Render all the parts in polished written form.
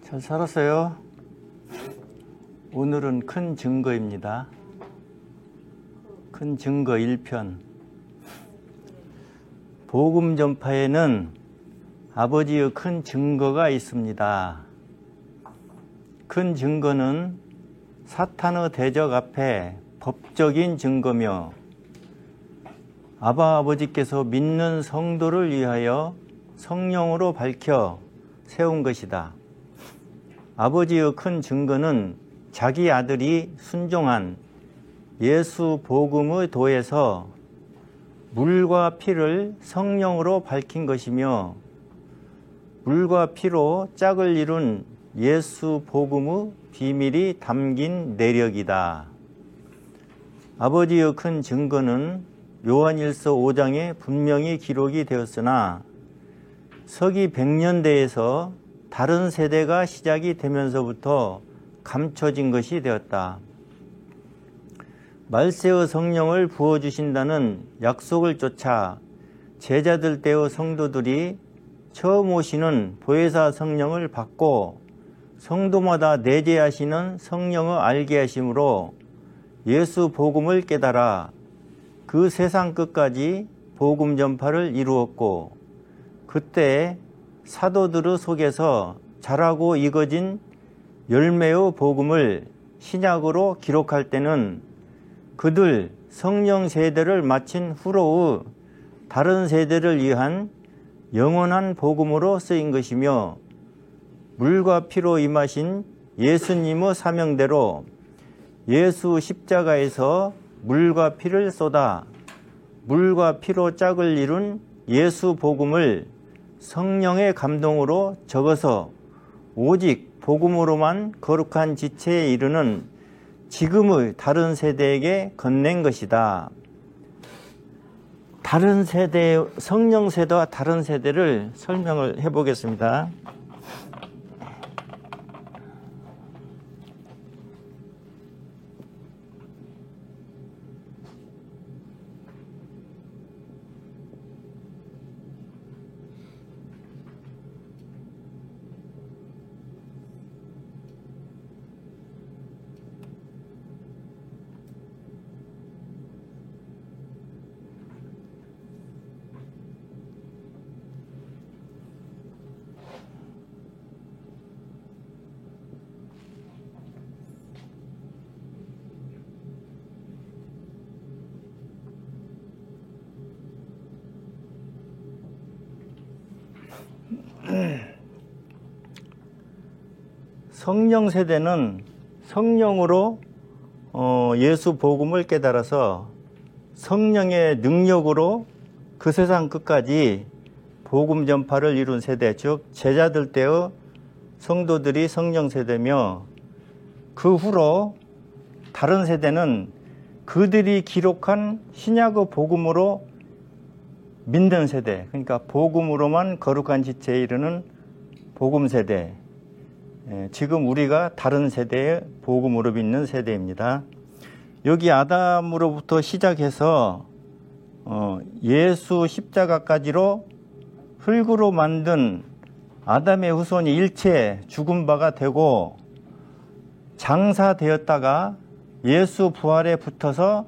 잘 살았어요? 오늘은 큰 증거입니다. 큰 증거 1편. 복음 전파에는 아버지의 큰 증거가 있습니다. 큰 증거는 사탄의 대적 앞에 법적인 증거며 아버지께서 믿는 성도를 위하여 성령으로 밝혀 세운 것이다. 아버지의 큰 증거는 자기 아들이 순종한 예수 복음의 도에서 물과 피를 성령으로 밝힌 것이며 물과 피로 짝을 이룬 예수 복음의 비밀이 담긴 내력이다. 아버지의 큰 증거는 요한일서 5장에 분명히 기록이 되었으나 서기 100년대에서 다른 세대가 시작이 되면서부터 감춰진 것이 되었다. 말세의 성령을 부어주신다는 약속을 쫓아 제자들 때의 성도들이 처음 오시는 보혜사 성령을 받고 성도마다 내재하시는 성령의 알게 하심으로 예수 복음을 깨달아 그 세상 끝까지 복음 전파를 이루었고, 그때 사도들의 속에서 자라고 익어진 열매의 복음을 신약으로 기록할 때는 그들 성령 세대를 마친 후로의 다른 세대를 위한 영원한 복음으로 쓰인 것이며, 물과 피로 임하신 예수님의 사명대로 예수 십자가에서 물과 피를 쏟아 물과 피로 짝을 이룬 예수 복음을 성령의 감동으로 적어서 오직 복음으로만 거룩한 지체에 이르는 지금의 다른 세대에게 건넨 것이다. 다른 세대, 성령 세대와 다른 세대를 설명을 해보겠습니다. 성령 세대는 성령으로 예수 복음을 깨달아서 성령의 능력으로 그 세상 끝까지 복음 전파를 이룬 세대, 즉 제자들 때의 성도들이 성령 세대며, 그 후로 다른 세대는 그들이 기록한 신약의 복음으로 믿는 세대, 그러니까 복음으로만 거룩한 지체에 이르는 복음 세대, 지금 우리가 다른 세대의 복음으로 믿는 세대입니다. 여기 아담으로부터 시작해서 예수 십자가까지로 흙으로 만든 아담의 후손이 일체 죽은 바가 되고 장사되었다가 예수 부활에 붙어서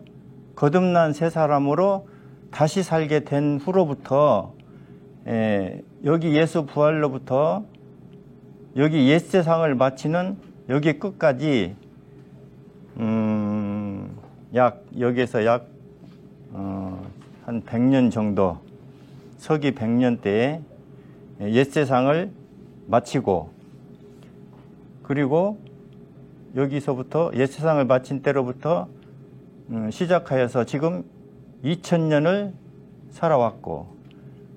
거듭난 새 사람으로 다시 살게 된 후로부터 여기 예수 부활로부터 여기 옛세상을 마치는 여기 끝까지 여기에서 약 한 100년 정도, 서기 100년 때에 옛세상을 마치고, 그리고 여기서부터 옛세상을 마친 때로부터 시작하여서 지금 2000년을 살아왔고,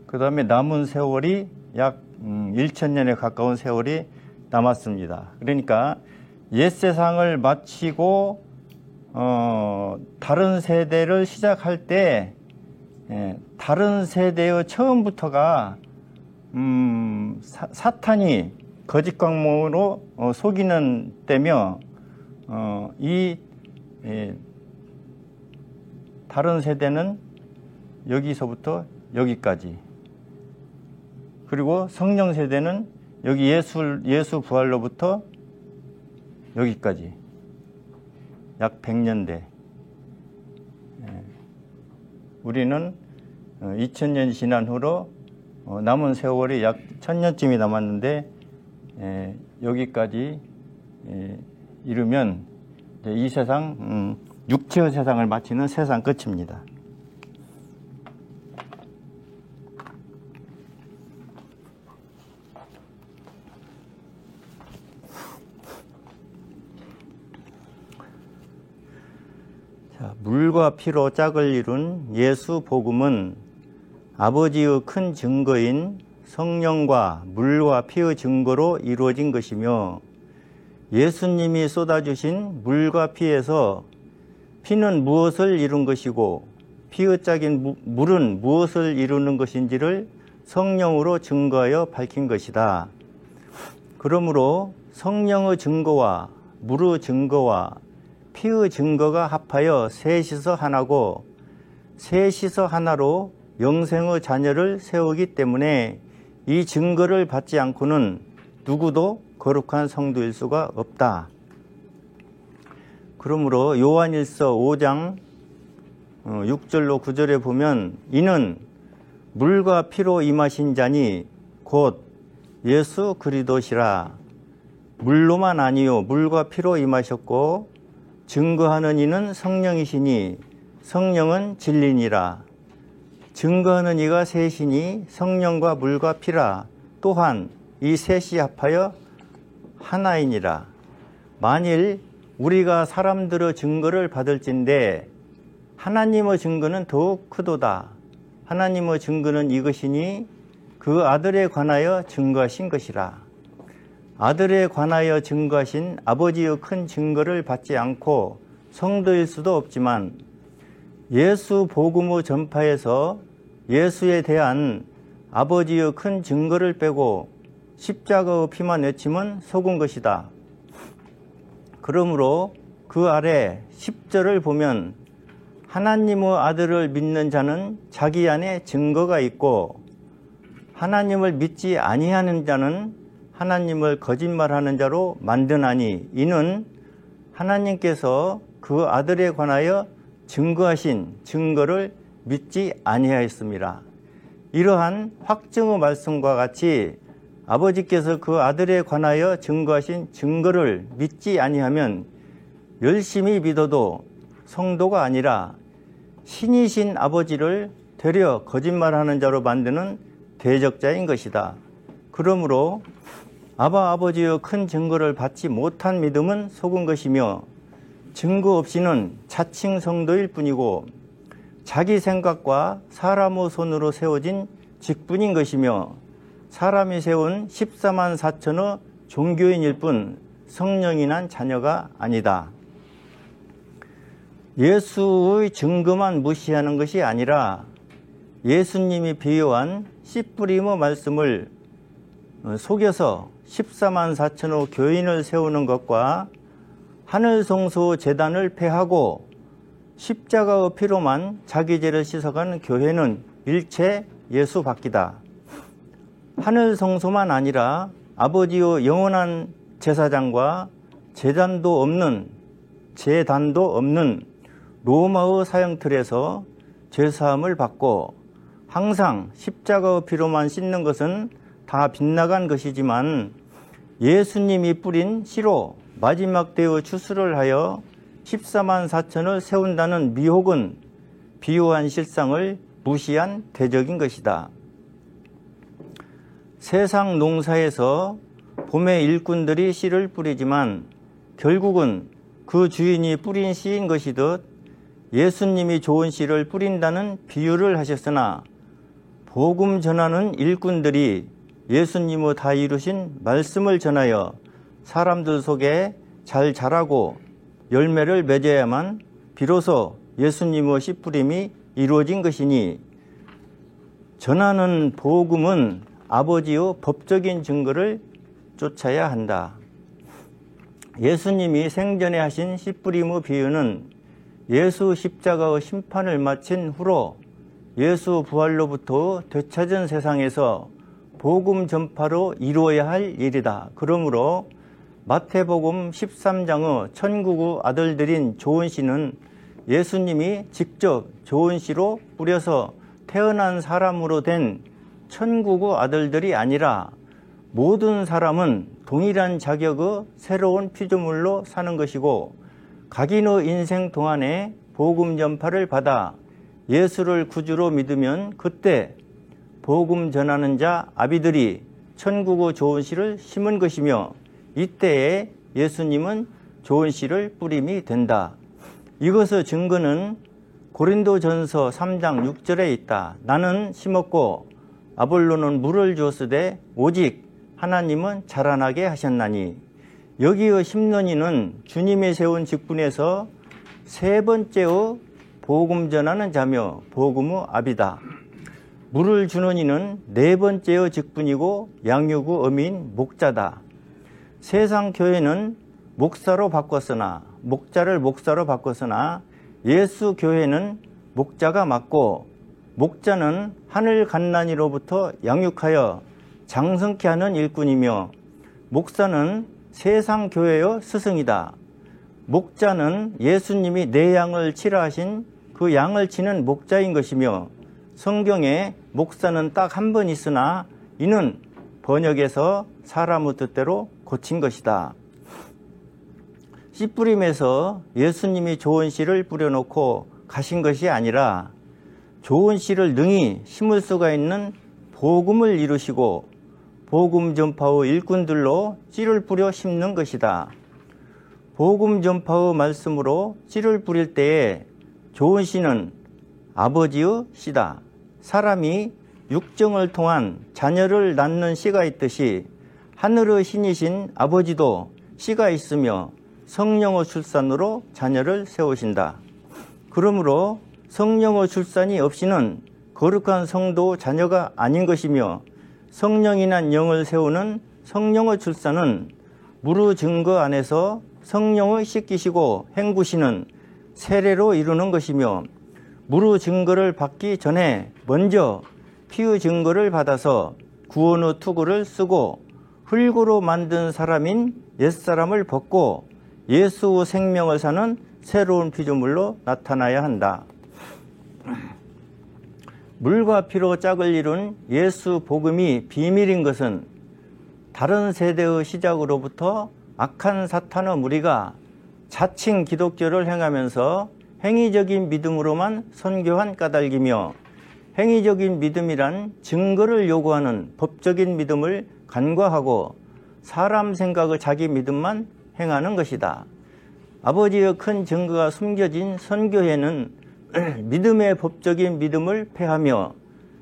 그 다음에 남은 세월이 약 1000년에 가까운 세월이 남았습니다. 그러니까 옛세상을 마치고 다른 세대를 시작할 때 다른 세대의 처음부터가 사탄이 거짓 광명으로 속이는 때며, 이 다른 세대는 여기서부터 여기까지, 그리고 성령 세대는 여기 예수 부활로부터 여기까지 약 100년대. 우리는 2000년이 지난 후로 남은 세월이 약 1000년쯤이 남았는데 여기까지 이르면 이 세상 육체의 세상을 마치는 세상 끝입니다. 자, 물과 피로 짝을 이룬 예수 복음은 아버지의 큰 증거인 성령과 물과 피의 증거로 이루어진 것이며, 예수님이 쏟아주신 물과 피에서 피는 무엇을 이룬 것이고 피의 짝인 물은 무엇을 이루는 것인지를 성령으로 증거하여 밝힌 것이다. 그러므로 성령의 증거와 물의 증거와 피의 증거가 합하여 셋이서 하나고, 셋이서 하나로 영생의 자녀를 세우기 때문에 이 증거를 받지 않고는 누구도 거룩한 성도일 수가 없다. 그러므로 요한일서 5장 6절로 9절에 보면, 이는 물과 피로 임하신 자니 곧 예수 그리스도시라. 물로만 아니요 물과 피로 임하셨고 증거하는 이는 성령이시니 성령은 진리니라. 증거하는 이가 셋이니 성령과 물과 피라. 또한 이 셋이 합하여 하나이니라. 만일 우리가 사람들의 증거를 받을진대 하나님의 증거는 더욱 크도다. 하나님의 증거는 이것이니 그 아들에 관하여 증거하신 것이라. 아들에 관하여 증거하신 아버지의 큰 증거를 받지 않고 성도일 수도 없지만, 예수 복음의 전파에서 예수에 대한 아버지의 큰 증거를 빼고 십자가의 피만 외치면 속은 것이다. 그러므로 그 아래 10절을 보면, 하나님의 아들을 믿는 자는 자기 안에 증거가 있고 하나님을 믿지 아니하는 자는 하나님을 거짓말하는 자로 만드나니, 이는 하나님께서 그 아들에 관하여 증거하신 증거를 믿지 아니하였습니다. 이러한 확증의 말씀과 같이 아버지께서 그 아들에 관하여 증거하신 증거를 믿지 아니하면 열심히 믿어도 성도가 아니라 신이신 아버지를 되려 거짓말하는 자로 만드는 대적자인 것이다. 그러므로 아버지의 큰 증거를 받지 못한 믿음은 속은 것이며, 증거 없이는 자칭 성도일 뿐이고 자기 생각과 사람의 손으로 세워진 직분인 것이며, 사람이 세운 14만 4천의 종교인일 뿐 성령이 난 자녀가 아니다. 예수의 증거만 무시하는 것이 아니라 예수님이 비유한 씨 뿌림의 말씀을 속여서 14만 4천의 교인을 세우는 것과 하늘성소 제단을 폐하고 십자가의 피로만 자기 죄를 씻어가는 교회는 일체 예수 밖이다. 하늘성소만 아니라 아버지의 영원한 제사장과 제단도 없는 로마의 사형틀에서 죄사함을 받고 항상 십자가의 피로만 씻는 것은 다 빗나간 것이지만, 예수님이 뿌린 씨로 마지막 때의 추수를 하여 14만 4천을 세운다는 미혹은 비유한 실상을 무시한 대적인 것이다. 세상 농사에서 봄에 일꾼들이 씨를 뿌리지만 결국은 그 주인이 뿌린 씨인 것이듯 예수님이 좋은 씨를 뿌린다는 비유를 하셨으나, 복음 전하는 일꾼들이 예수님의 다 이루신 말씀을 전하여 사람들 속에 잘 자라고 열매를 맺어야만 비로소 예수님의 씨 뿌림이 이루어진 것이니, 전하는 복음은 아버지의 법적인 증거를 쫓아야 한다. 예수님이 생전에 하신 씨 뿌림의 비유는 예수 십자가의 심판을 마친 후로 예수 부활로부터 되찾은 세상에서 복음 전파로 이루어야 할 일이다. 그러므로 마태복음 13장의 천국의 아들들인 좋은 씨는 예수님이 직접 좋은 씨로 뿌려서 태어난 사람으로 된 천국의 아들들이 아니라 모든 사람은 동일한 자격의 새로운 피조물로 사는 것이고 각인의 인생 동안에 복음 전파를 받아 예수를 구주로 믿으면 그때 복음 전하는 자 아비들이 천국의 좋은 씨를 심은 것이며 이때에 예수님은 좋은 씨를 뿌림이 된다. 이것의 증거는 고린도전서 3장 6절에 있다. 나는 심었고 아볼로는 물을 주었으되 오직 하나님은 자라나게 하셨나니. 여기의 심는 이는 주님이 세운 직분에서 세 번째의 복음 전하는 자며 복음의 아비다. 물을 주는 이는 네 번째의 직분이고 양육의 어미인 목자다. 세상 교회는 목자를 바꿨으나 예수 교회는 목자가 맞고 목자는 하늘 갓난이로부터 양육하여 장성케 하는 일꾼이며 목사는 세상 교회의 스승이다. 목자는 예수님이 내 양을 치라 하신 그 양을 치는 목자인 것이며 성경에 목사는 딱 한 번 있으나 이는 번역에서 사람의 뜻대로 고친 것이다. 씨 뿌림에서 예수님이 좋은 씨를 뿌려놓고 가신 것이 아니라 좋은 씨를 능히 심을 수가 있는 복음을 이루시고 복음 전파의 일꾼들로 씨를 뿌려 심는 것이다. 복음 전파의 말씀으로 씨를 뿌릴 때에 좋은 씨는 아버지의 씨다. 사람이 육정을 통한 자녀를 낳는 씨가 있듯이 하늘의 신이신 아버지도 씨가 있으며 성령의 출산으로 자녀를 세우신다. 그러므로 성령의 출산이 없이는 거룩한 성도 자녀가 아닌 것이며 성령이 난 영을 세우는 성령의 출산은 무르 증거 안에서 성령을 씻기시고 헹구시는 세례로 이루는 것이며 무르 증거를 받기 전에 먼저 피의 증거를 받아서 구원의 투구를 쓰고 흙으로 만든 사람인 옛사람을 벗고 예수의 생명을 사는 새로운 피조물로 나타나야 한다. 물과 피로 짝을 이룬 예수 복음이 비밀인 것은 다른 세대의 시작으로부터 악한 사탄의 무리가 자칭 기독교를 행하면서 행위적인 믿음으로만 선교한 까닭이며 행위적인 믿음이란 증거를 요구하는 법적인 믿음을 간과하고 사람 생각의 자기 믿음만 행하는 것이다. 아버지의 큰 증거가 숨겨진 선교회는 믿음의 법적인 믿음을 폐하며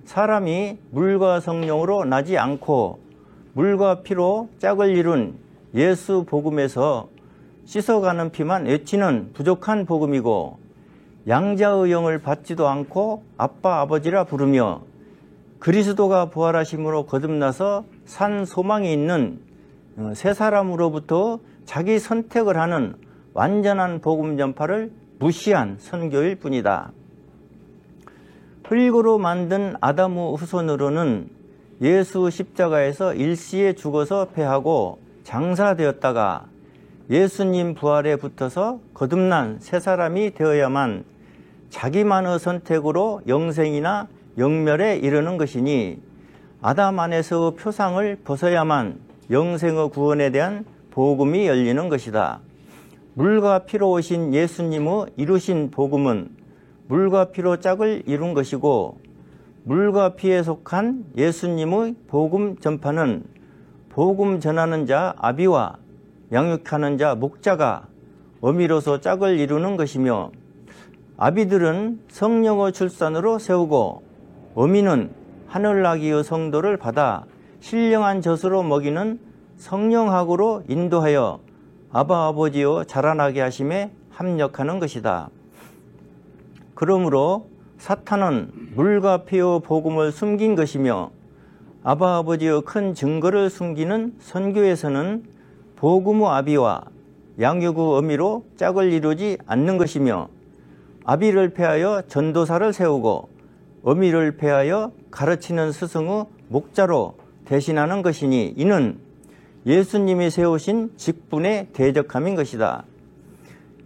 사람이 물과 성령으로 나지 않고 물과 피로 짝을 이룬 예수 복음에서 씻어가는 피만 외치는 부족한 복음이고 양자의 영을 받지도 않고 아빠 아버지라 부르며 그리스도가 부활하심으로 거듭나서 산 소망이 있는 새 사람으로부터 자기 선택을 하는 완전한 복음 전파를 무시한 선교일 뿐이다. 흙으로 만든 아담의 후손으로는 예수 십자가에서 일시에 죽어서 패하고 장사되었다가 예수님 부활에 붙어서 거듭난 새 사람이 되어야만 자기만의 선택으로 영생이나 영멸에 이르는 것이니 아담 안에서 표상을 벗어야만 영생의 구원에 대한 복음이 열리는 것이다. 물과 피로 오신 예수님의 이루신 복음은 물과 피로 짝을 이룬 것이고 물과 피에 속한 예수님의 복음 전파는 복음 전하는 자 아비와 양육하는 자 목자가 어미로서 짝을 이루는 것이며 아비들은 성령의 출산으로 세우고 어미는 하늘나기의 성도를 받아 신령한 젖으로 먹이는 성령학으로 인도하여 아바 아버지여 자라나게 하심에 합력하는 것이다. 그러므로 사탄은 물과 피의 복음을 숨긴 것이며 아바 아버지의 큰 증거를 숨기는 선교에서는 복음의 아비와 양육의 어미로 짝을 이루지 않는 것이며 아비를 폐하여 전도사를 세우고 어미를 폐하여 가르치는 스승의 목자로 대신하는 것이니 이는 예수님이 세우신 직분에 대적함인 것이다.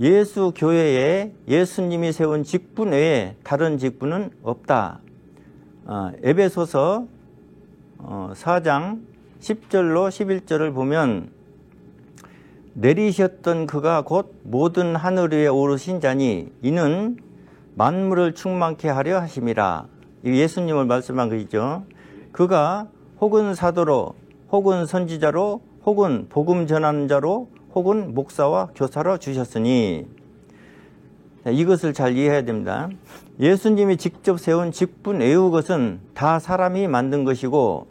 예수 교회에 예수님이 세운 직분 외에 다른 직분은 없다. 에베소서 4장 10절로 11절을 보면 내리셨던 그가 곧 모든 하늘 위에 오르신 자니 이는 만물을 충만케 하려 하심이라. 예수님을 말씀한 것이죠. 그가 혹은 사도로 혹은 선지자로 혹은 복음 전하는 자로 혹은 목사와 교사로 주셨으니 이것을 잘 이해해야 됩니다. 예수님이 직접 세운 직분 외의 것은 다 사람이 만든 것이고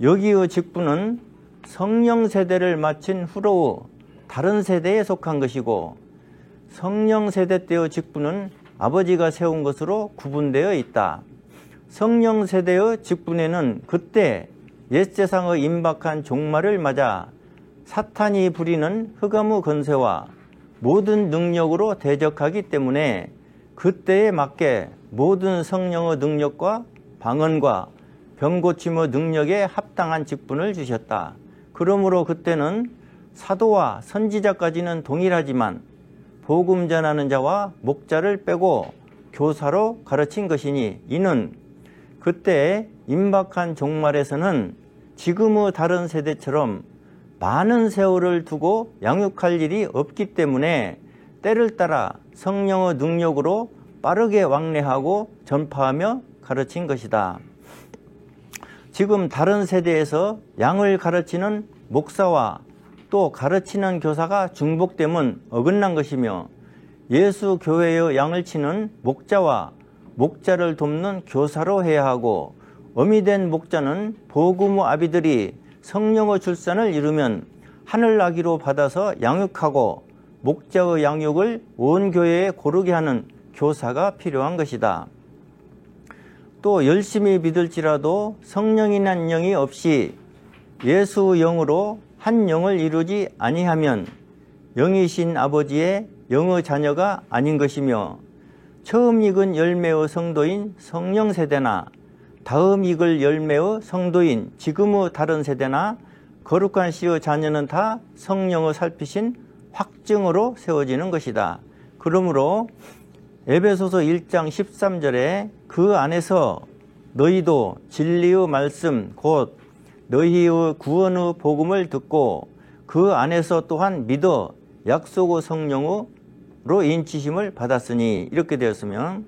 여기의 직분은 성령 세대를 마친 후로의 다른 세대에 속한 것이고 성령 세대 때의 직분은 아버지가 세운 것으로 구분되어 있다. 성령 세대의 직분에는 그때 옛세상의 임박한 종말을 맞아 사탄이 부리는 흑암의 권세와 모든 능력으로 대적하기 때문에 그때에 맞게 모든 성령의 능력과 방언과 병고침의 능력에 합당한 직분을 주셨다. 그러므로 그때는 사도와 선지자까지는 동일하지만 복음 전하는 자와 목자를 빼고 교사로 가르친 것이니 이는 그때 임박한 종말에서는 지금의 다른 세대처럼 많은 세월을 두고 양육할 일이 없기 때문에 때를 따라 성령의 능력으로 빠르게 왕래하고 전파하며 가르친 것이다. 지금 다른 세대에서 양을 가르치는 목사와 또 가르치는 교사가 중복되면 어긋난 것이며 예수 교회의 양을 치는 목자와 목자를 돕는 교사로 해야 하고 어미 된 목자는 복음의 아비들이 성령의 출산을 이루면 하늘 아기로 받아서 양육하고 목자의 양육을 온 교회에 고르게 하는 교사가 필요한 것이다. 또 열심히 믿을지라도 성령이 난 영이 없이 예수의 영으로 한 영을 이루지 아니하면 영이신 아버지의 영의 자녀가 아닌 것이며 처음 익은 열매의 성도인 성령 세대나 다음 익을 열매의 성도인 지금의 다른 세대나 거룩한 씨의 자녀는 다 성령의 살피신 확증으로 세워지는 것이다. 그러므로 에베소서 1장 13절에 그 안에서 너희도 진리의 말씀 곧 너희의 구원의 복음을 듣고 그 안에서 또한 믿어 약속의 성령으로 인치심을 받았으니 이렇게 되었으면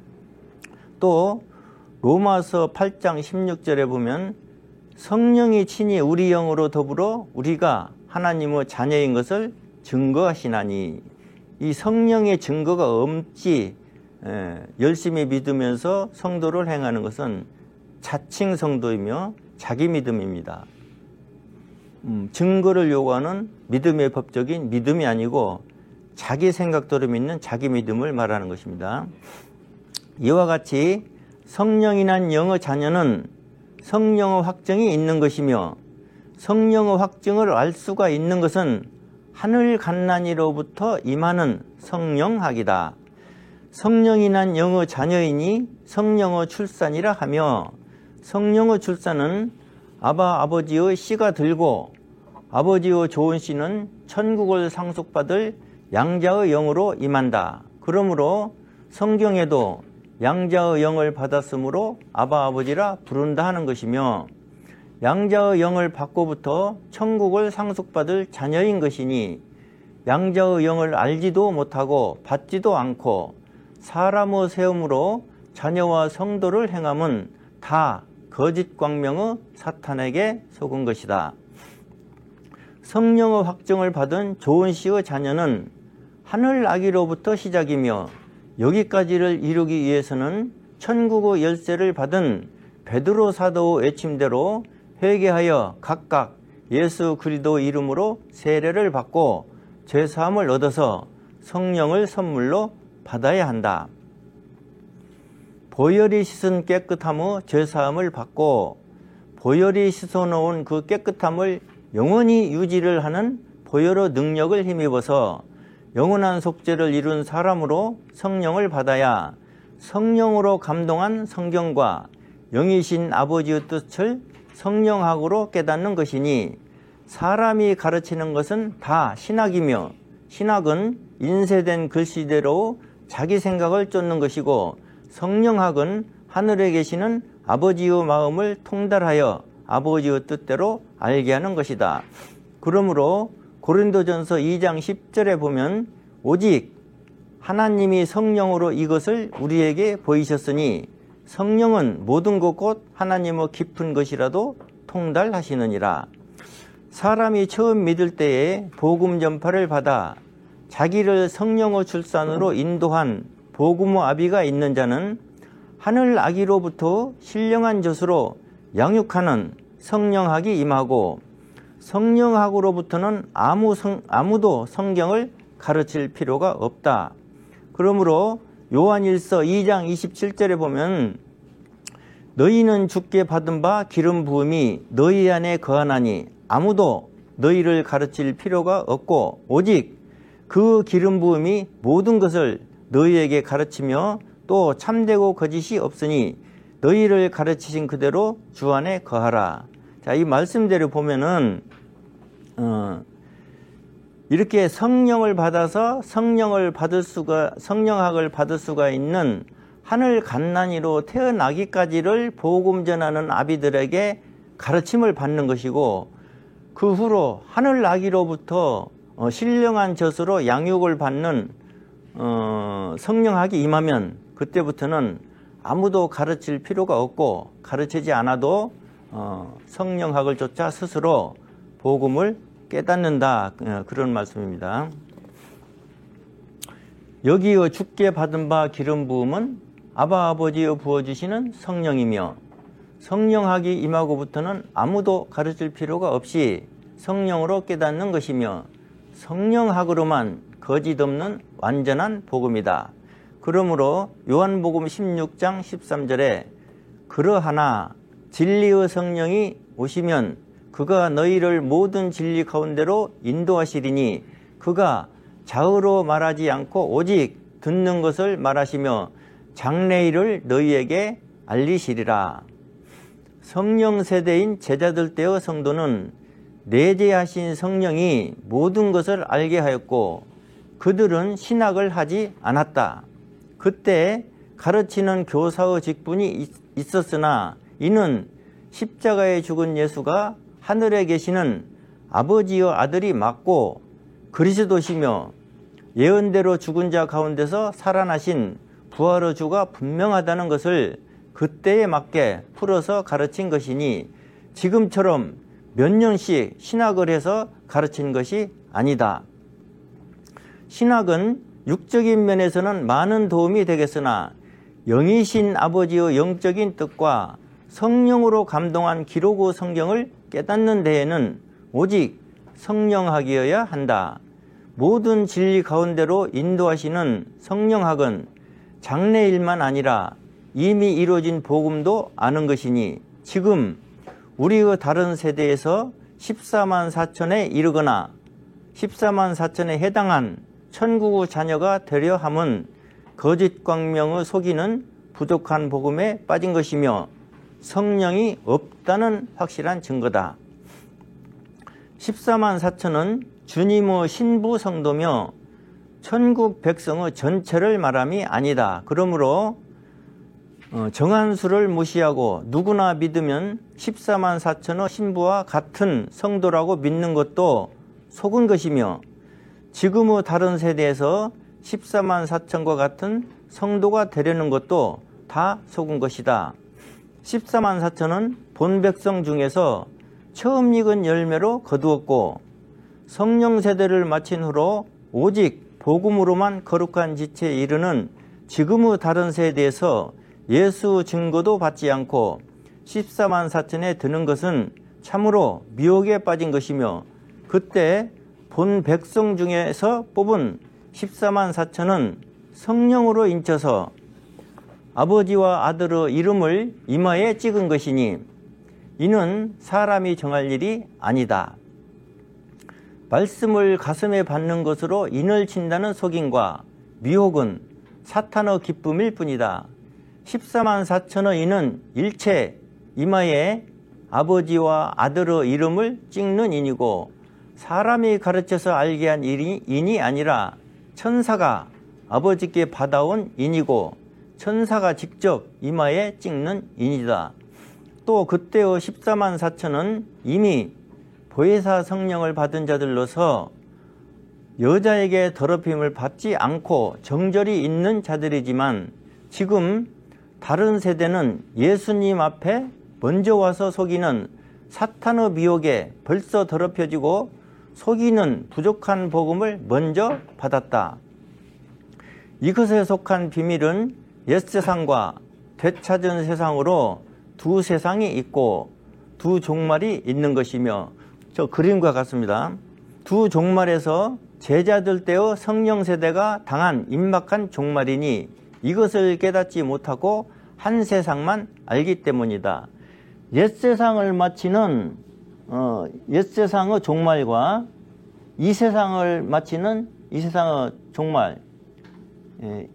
또 로마서 8장 16절에 보면 성령이 친히 우리 영으로 더불어 우리가 하나님의 자녀인 것을 증거하시나니 이 성령의 증거가 없지 열심히 믿으면서 성도를 행하는 것은 자칭 성도이며 자기 믿음입니다. 증거를 요구하는 믿음의 법적인 믿음이 아니고 자기 생각대로 믿는 자기 믿음을 말하는 것입니다. 이와 같이 성령이 난 영의 자녀는 성령의 확증이 있는 것이며 성령의 확증을 알 수가 있는 것은 하늘 갓난이로부터 임하는 성령학이다. 성령이 난 영의 자녀이니 성령의 출산이라 하며 성령의 출산은 아버지의 씨가 들고 아버지의 좋은 씨는 천국을 상속받을 양자의 영으로 임한다. 그러므로 성경에도 양자의 영을 받았으므로 아버지라 부른다 하는 것이며 양자의 영을 받고부터 천국을 상속받을 자녀인 것이니 양자의 영을 알지도 못하고 받지도 않고 사람의 세움으로 자녀와 성도를 행함은 다 거짓 광명의 사탄에게 속은 것이다. 성령의 확증을 받은 좋은 씨의 자녀는 하늘 아기로부터 시작이며 여기까지를 이루기 위해서는 천국의 열쇠를 받은 베드로 사도의 외침대로 회개하여 각각 예수 그리스도 이름으로 세례를 받고 죄사함을 얻어서 성령을 선물로 받아야 한다. 보혈이 씻은 깨끗함의 죄사함을 받고 보혈이 씻어놓은 그 깨끗함을 영원히 유지를 하는 보혈의 능력을 힘입어서 영원한 속죄를 이룬 사람으로 성령을 받아야 성령으로 감동한 성경과 영이신 아버지의 뜻을 성령학으로 깨닫는 것이니 사람이 가르치는 것은 다 신학이며 신학은 인쇄된 글씨대로 자기 생각을 쫓는 것이고 성령학은 하늘에 계시는 아버지의 마음을 통달하여 아버지의 뜻대로 알게 하는 것이다. 그러므로 고린도전서 2장 10절에 보면 오직 하나님이 성령으로 이것을 우리에게 보이셨으니 성령은 모든 것 곧 하나님의 깊은 것이라도 통달하시느니라. 사람이 처음 믿을 때에 복음 전파를 받아 자기를 성령의 출산으로 인도한 복음의 아비가 있는 자는 하늘 아기로부터 신령한 젖으로 양육하는 성령학이 임하고 성령학으로부터는 아무도 성경을 가르칠 필요가 없다. 그러므로 요한일서 2장 27절에 보면 너희는 주께 받은 바 기름 부음이 너희 안에 거하나니 아무도 너희를 가르칠 필요가 없고 오직 그 기름 부음이 모든 것을 너희에게 가르치며 또 참되고 거짓이 없으니 너희를 가르치신 그대로 주 안에 거하라. 자, 이 말씀대로 보면은 이렇게 성령을 받아서 성령학을 받을 수가 있는 하늘 갓난이로 태어나기까지를 복음 전하는 아비들에게 가르침을 받는 것이고 그 후로 하늘 아기로부터 신령한 젖으로 양육을 받는 성령학이 임하면 그때부터는 아무도 가르칠 필요가 없고 가르치지 않아도 성령학을 쫓아 스스로 복음을 깨닫는다. 그런 말씀입니다. 여기에 주께 받은 바 기름 부음은 아바 아버지여 부어주시는 성령이며 성령학이 임하고부터는 아무도 가르칠 필요가 없이 성령으로 깨닫는 것이며 성령학으로만 거짓 없는 완전한 복음이다. 그러므로 요한복음 16장 13절에 그러하나 진리의 성령이 오시면 그가 너희를 모든 진리 가운데로 인도하시리니 그가 좌우로 말하지 않고 오직 듣는 것을 말하시며 장래일을 너희에게 알리시리라. 성령 세대인 제자들 때의 성도는 내재하신 성령이 모든 것을 알게 하였고 그들은 신학을 하지 않았다. 그때 가르치는 교사의 직분이 있었으나 이는 십자가에 죽은 예수가 하늘에 계시는 아버지의 아들이 맞고 그리스도시며 예언대로 죽은 자 가운데서 살아나신 부활의 주가 분명하다는 것을 그때에 맞게 풀어서 가르친 것이니 지금처럼 몇 년씩 신학을 해서 가르친 것이 아니다. 신학은 육적인 면에서는 많은 도움이 되겠으나 영이신 아버지의 영적인 뜻과 성령으로 감동한 기록의 성경을 깨닫는 데에는 오직 성령학이어야 한다. 모든 진리 가운데로 인도하시는 성령학은 장래일만 아니라 이미 이루어진 복음도 아는 것이니 지금 우리의 다른 세대에서 14만 4천에 이르거나 14만 4천에 해당한 천국의 자녀가 되려 함은 거짓 광명의 속이는 부족한 복음에 빠진 것이며 성령이 없다는 확실한 증거다. 14만 4천은 주님의 신부 성도며 천국 백성의 전체를 말함이 아니다. 그러므로 정한 수를 무시하고 누구나 믿으면 14만 4천의 신부와 같은 성도라고 믿는 것도 속은 것이며 지금의 다른 세대에서 14만 4천과 같은 성도가 되려는 것도 다 속은 것이다. 14만 4천은 본 백성 중에서 처음 익은 열매로 거두었고 성령 세대를 마친 후로 오직 복음으로만 거룩한 지체에 이르는 지금의 다른 세대에서 예수 증거도 받지 않고 14만 4천에 드는 것은 참으로 미혹에 빠진 것이며 그때 본 백성 중에서 뽑은 14만 4천은 성령으로 인쳐서 아버지와 아들의 이름을 이마에 찍은 것이니 이는 사람이 정할 일이 아니다. 말씀을 가슴에 받는 것으로 인을 친다는 속임과 미혹은 사탄의 기쁨일 뿐이다. 14만 4천의 인은 일체 이마에 아버지와 아들의 이름을 찍는 인이고 사람이 가르쳐서 알게 한 인이 아니라 천사가 아버지께 받아온 인이고 천사가 직접 이마에 찍는 인이다. 또 그때의 14만 4천은 이미 보혜사 성령을 받은 자들로서 여자에게 더럽힘을 받지 않고 정절이 있는 자들이지만 지금 다른 세대는 예수님 앞에 먼저 와서 속이는 사탄의 미혹에 벌써 더럽혀지고 속이는 부족한 복음을 먼저 받았다. 이것에 속한 비밀은 옛세상과 되찾은 세상으로 두 세상이 있고 두 종말이 있는 것이며, 저 그림과 같습니다. 두 종말에서 제자들 때의 성령 세대가 당한 임박한 종말이니 이것을 깨닫지 못하고 한 세상만 알기 때문이다. 옛세상을 마치는 옛세상의 종말과 이 세상을 마치는 이 세상의 종말,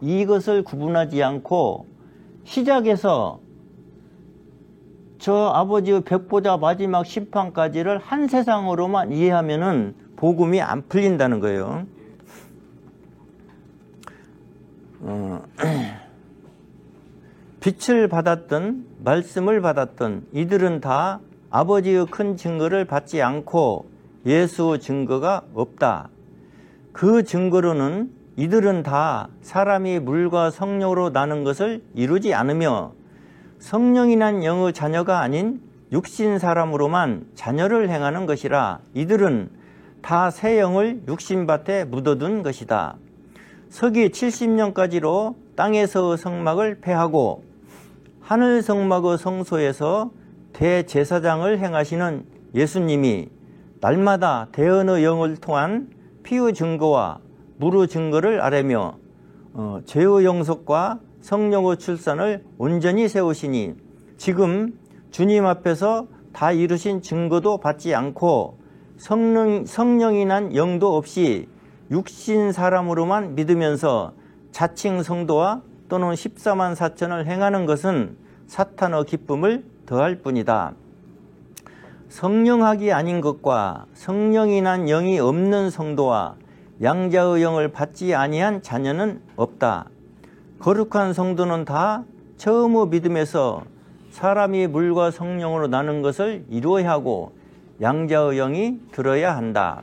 이것을 구분하지 않고 시작에서 저 아버지의 백보자 마지막 심판까지를 한 세상으로만 이해하면은 복음이 안 풀린다는 거예요. 빛을 받았던 말씀을 받았던 이들은 다 아버지의 큰 증거를 받지 않고 예수 증거가 없다. 그 증거로는 이들은 다 사람이 물과 성령으로 나는 것을 이루지 않으며 성령이란 영의 자녀가 아닌 육신 사람으로만 자녀를 행하는 것이라 이들은 다 새 영을 육신밭에 묻어둔 것이다. 서기 70년까지로 땅에서의 성막을 폐하고 하늘 성막의 성소에서 대제사장을 행하시는 예수님이 날마다 대언의 영을 통한 피의 증거와 물의 증거를 아뢰며 죄의 용서과 성령의 출산을 온전히 세우시니 지금 주님 앞에서 다 이루신 증거도 받지 않고 성령이 난 영도 없이 육신 사람으로만 믿으면서 자칭 성도와 또는 14만 4천을 행하는 것은 사탄의 기쁨을 더할 뿐이다. 성령학이 아닌 것과 성령이 난 영이 없는 성도와 양자의 영을 받지 아니한 자녀는 없다. 거룩한 성도는 다 처음의 믿음에서 사람이 물과 성령으로 나는 것을 이루어야 하고 양자의 영이 들어야 한다.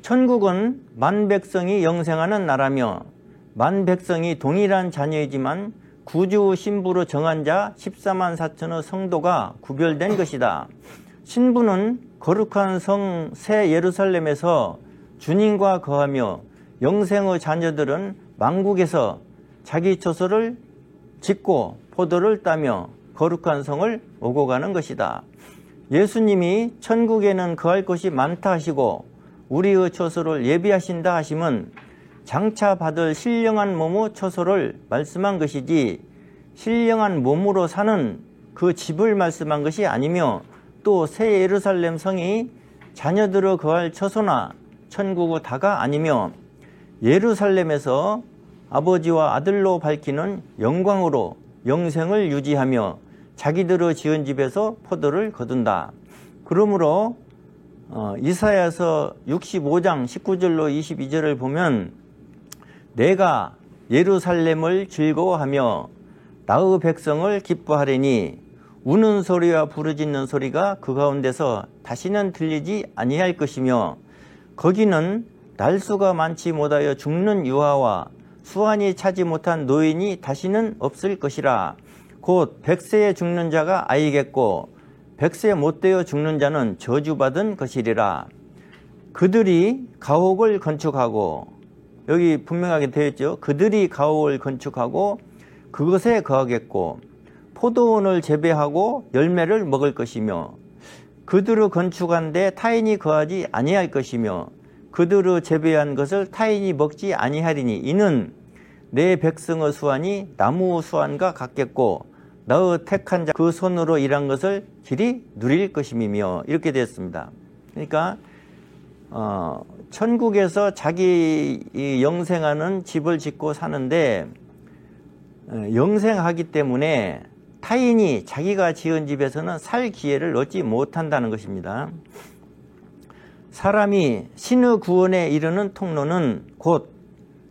천국은 만 백성이 영생하는 나라며 만 백성이 동일한 자녀이지만 구주 신부로 정한 자 14만 4천의 성도가 구별된 것이다. 신부는 거룩한 성 새 예루살렘에서 주님과 거하며 영생의 자녀들은 만국에서 자기 처소를 짓고 포도를 따며 거룩한 성을 오고 가는 것이다. 예수님이 천국에는 거할 것이 많다 하시고 우리의 처소를 예비하신다 하심은 장차 받을 신령한 몸의 처소를 말씀한 것이지 신령한 몸으로 사는 그 집을 말씀한 것이 아니며 또 새 예루살렘 성이 자녀들의 거할 처소나 천국의 다가 아니며 예루살렘에서 아버지와 아들로 밝히는 영광으로 영생을 유지하며 자기들의 지은 집에서 포도를 거둔다. 그러므로 이사야서 65장 19절로 22절을 보면 내가 예루살렘을 즐거워하며 나의 백성을 기뻐하리니 우는 소리와 부르짖는 소리가 그 가운데서 다시는 들리지 아니할 것이며 거기는 날수가 많지 못하여 죽는 유아와 수완이 차지 못한 노인이 다시는 없을 것이라. 곧 100세에 죽는 자가 아이겠고 100세 못되어 죽는 자는 저주받은 것이리라. 그들이 가옥을 건축하고, 여기 분명하게 되어 있죠. 그들이 가옥을 건축하고 그것에 거하겠고 포도원을 재배하고 열매를 먹을 것이며 그들의 건축한 데 타인이 거하지 아니할 것이며 그들의 재배한 것을 타인이 먹지 아니하리니 이는 내 백성의 수완이 나무 수완과 같겠고 나의 택한 자 그 손으로 일한 것을 길이 누릴 것임이며 이렇게 되었습니다. 그러니까 천국에서 자기 영생하는 집을 짓고 사는데 영생하기 때문에 타인이 자기가 지은 집에서는 살 기회를 얻지 못한다는 것입니다. 사람이 신의 구원에 이르는 통로는 곧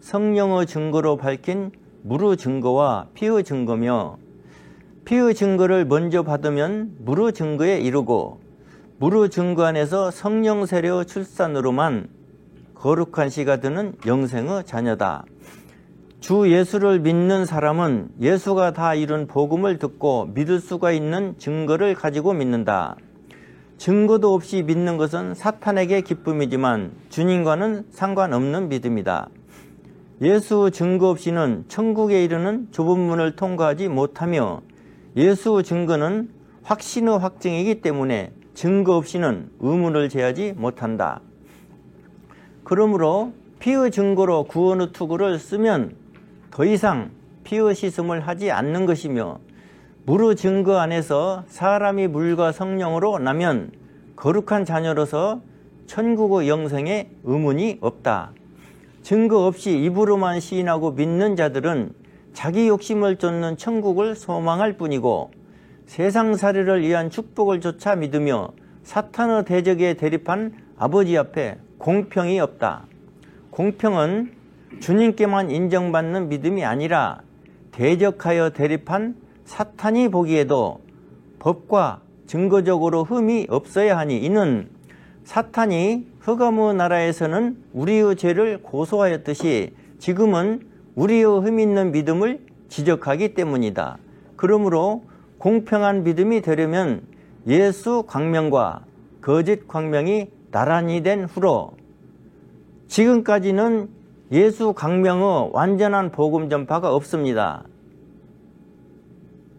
성령의 증거로 밝힌 무르 증거와 피의 증거며, 피의 증거를 먼저 받으면 무르 증거에 이르고, 무르 증거 안에서 성령 세례의 출산으로만 거룩한 씨가 드는 영생의 자녀다. 주 예수를 믿는 사람은 예수가 다 이룬 복음을 듣고 믿을 수가 있는 증거를 가지고 믿는다. 증거도 없이 믿는 것은 사탄에게 기쁨이지만 주님과는 상관없는 믿음이다. 예수 증거 없이는 천국에 이르는 좁은 문을 통과하지 못하며, 예수 증거는 확신의 확증이기 때문에 증거 없이는 의문을 제하지 못한다. 그러므로 피의 증거로 구원의 투구를 쓰면 더 이상 피의 시슴을 하지 않는 것이며, 무르 증거 안에서 사람이 물과 성령으로 나면 거룩한 자녀로서 천국의 영생에 의문이 없다. 증거 없이 입으로만 시인하고 믿는 자들은 자기 욕심을 쫓는 천국을 소망할 뿐이고, 세상살이를 위한 축복을 쫓아 믿으며 사탄의 대적에 대립한 아버지 앞에 공평이 없다. 공평은 주님께만 인정받는 믿음이 아니라 대적하여 대립한 사탄이 보기에도 법과 증거적으로 흠이 없어야 하니, 이는 사탄이 흑암의 나라에서는 우리의 죄를 고소하였듯이 지금은 우리의 흠 있는 믿음을 지적하기 때문이다. 그러므로 공평한 믿음이 되려면 예수 광명과 거짓 광명이 나란히 된 후로, 지금까지는 예수 광명의 완전한 복음 전파가 없습니다.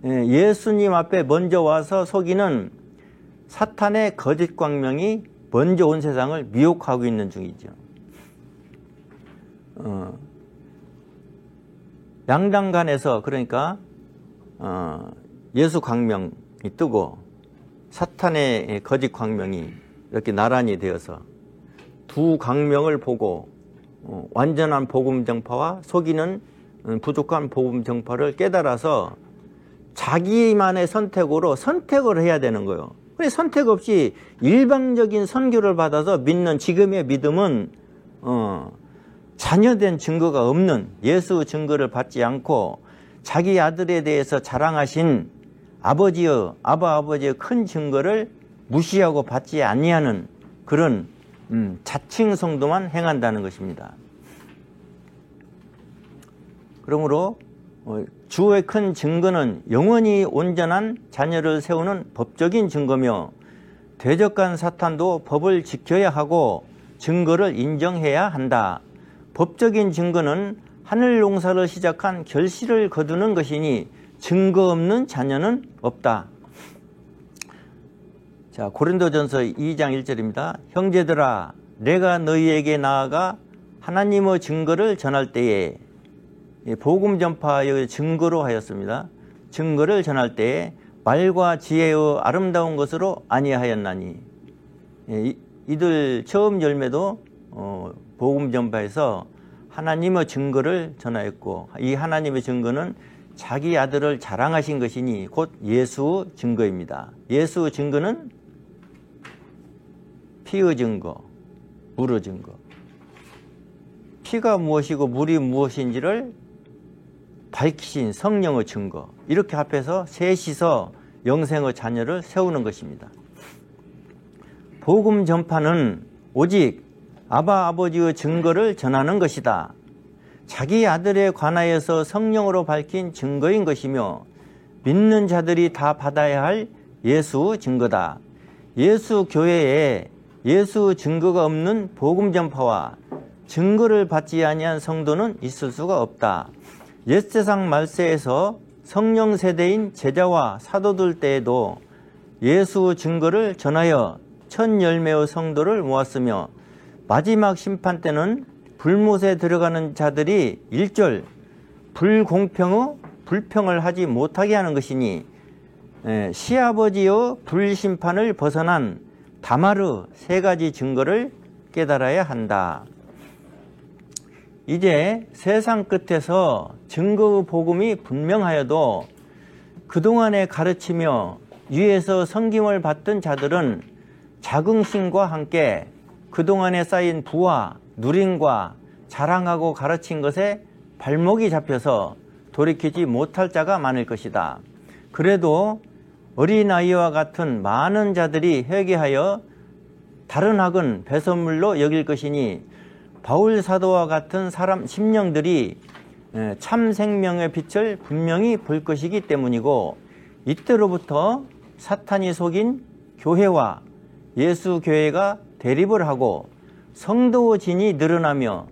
예수님 앞에 먼저 와서 속이는 사탄의 거짓 광명이 먼저 온 세상을 미혹하고 있는 중이죠. 양당간에서, 그러니까 예수 광명이 뜨고 사탄의 거짓 광명이 이렇게 나란히 되어서 두 광명을 보고 완전한 복음 정파와 속이는 부족한 복음 정파를 깨달아서 자기만의 선택으로 선택을 해야 되는 거예요. 그래, 선택 없이 일방적인 선교를 받아서 믿는 지금의 믿음은 자녀된 증거가 없는, 예수 증거를 받지 않고 자기 아들에 대해서 자랑하신 아버지의 큰 증거를 무시하고 받지 아니하는 그런 자칭 성도만 행한다는 것입니다. 그러므로 주의 큰 증거는 영원히 온전한 자녀를 세우는 법적인 증거며, 대적한 사탄도 법을 지켜야 하고 증거를 인정해야 한다. 법적인 증거는 하늘 농사를 시작한 결실을 거두는 것이니 증거 없는 자녀는 없다. 자, 고린도전서 2장 1절입니다. 형제들아, 내가 너희에게 나아가 하나님의 증거를 전할 때에, 복음 전파의 증거로 하였습니다. 증거를 전할 때에 말과 지혜의 아름다운 것으로 아니하였나니, 이들 처음 열매도 복음 전파에서 하나님의 증거를 전하였고, 이 하나님의 증거는 자기 아들을 자랑하신 것이니 곧 예수 증거입니다. 예수 증거는 피의 증거, 물의 증거. 피가 무엇이고 물이 무엇인지를 밝히신 성령의 증거, 이렇게 합해서 셋이서 영생의 자녀를 세우는 것입니다. 복음 전파는 오직 아버지의 증거를 전하는 것이다. 자기 아들에 관하여서 성령으로 밝힌 증거인 것이며, 믿는 자들이 다 받아야 할 예수 증거다. 예수 교회에 예수 증거가 없는 복음 전파와 증거를 받지 아니한 성도는 있을 수가 없다. 옛세상 말세에서 성령 세대인 제자와 사도들 때에도 예수 증거를 전하여 첫 열매의 성도를 모았으며, 마지막 심판 때는 불못에 들어가는 자들이 일절 불공평의 불평을 하지 못하게 하는 것이니, 시아버지의 불심판을 벗어난 다마르 세 가지 증거를 깨달아야 한다. 이제 세상 끝에서 증거의 복음이 분명하여도 그동안에 가르치며 위에서 섬김을 받던 자들은 자긍심과 함께 그동안에 쌓인 부와 누림과 자랑하고 가르친 것에 발목이 잡혀서 돌이키지 못할 자가 많을 것이다. 그래도 어린아이와 같은 많은 자들이 회개하여 다른 학은 배설물로 여길 것이니 바울 사도와 같은 사람 심령들이 참 생명의 빛을 분명히 볼 것이기 때문이고, 이때로부터 사탄이 속인 교회와 예수 교회가 대립을 하고 성도 진이 늘어나며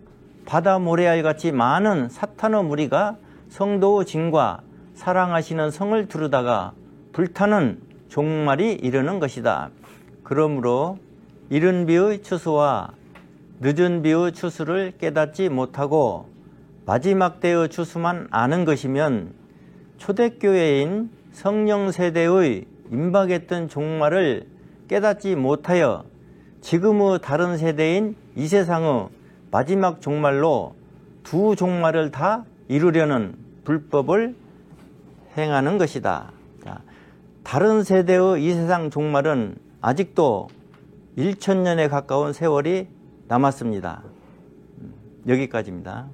바다 모래알같이 많은 사탄의 무리가 성도 진과 사랑하시는 성을 두르다가 불타는 종말이 이르는 것이다. 그러므로 이른 비의 추수와 늦은 비의 추수를 깨닫지 못하고 마지막 때의 추수만 아는 것이면 초대교회인 성령 세대의 임박했던 종말을 깨닫지 못하여 지금의 다른 세대인 이 세상의 마지막 종말로 두 종말을 다 이루려는 불법을 행하는 것이다. 다른 세대의 이 세상 종말은 아직도 1000년에 가까운 세월이 남았습니다. 여기까지입니다.